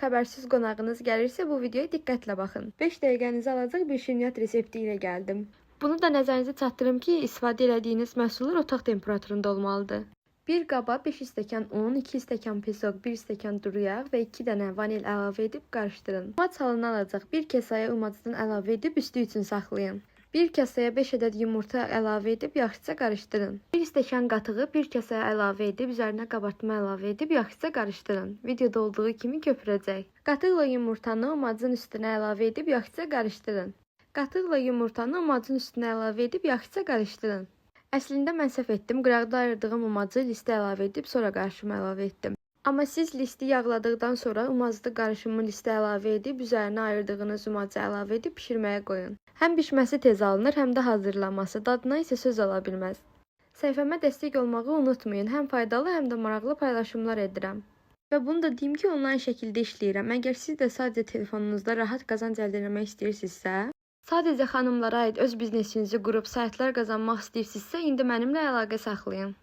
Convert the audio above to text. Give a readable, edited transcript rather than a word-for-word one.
xəbərsiz qonağınız gəlirsə, bu videoya diqqətlə baxın. 5 dəqiqənizi alacaq bir şirniyyat resepti ilə gəldim. Bunu da nəzərinizə çatdırım ki, istifadə etdiyiniz məhsullar otaq temperaturunda olmalıdır. Bir qaba 5 stəkan un, 2 stəkan pesoq, 1 stəkan duru yağ və 2 dənə vanil əlavə edib qarışdırın. Umac halını alacaq bir kasaya umacdan əlavə edib üstü üçün saxlayın. Bir kasaya 5 ədəd yumurta əlavə edib yaxşıca qarışdırın. 1 stəkan qatığı bir kasaya əlavə edib üzərinə qabartma əlavə edib yaxşıca qarışdırın. Videoda olduğu kimi köpürəcək. Qatıqla yumurtanı umacın üstünə əlavə edib yaxşıca qarışdırın. Qatıqla yumurtanı umacın üstünə əlavə edib yaxşıca qarışdırın. Əslində mən səhv etdim. Qıraqda ayırdığım umacı listə əlavə edib sonra qarışıma əlavə etdim. Amma siz listi yağladıqdan sonra umaclı qarışımı listə əlavə edib üzərinə ayırdığınız umacı əlavə edib bişirməyə qoyun. Həm bişməsi tez alınır, həm də hazırlanması. Dadına isə söz ola bilməz. Səhifəmə dəstək olmağı unutmayın. Həm faydalı, həm də maraqlı paylaşımlar edirəm. Və bunu da deyim ki, onlayn şəkildə işləyirəm. Əgər siz də sadəcə telefonunuzda rahat qazanc əldə etmək istəyirsinizsə, sadəcə xanımlara aid öz biznesinizi qurub saytlar qazanmaq istəyirsinizsə, indi mənimlə əlaqə saxlayın.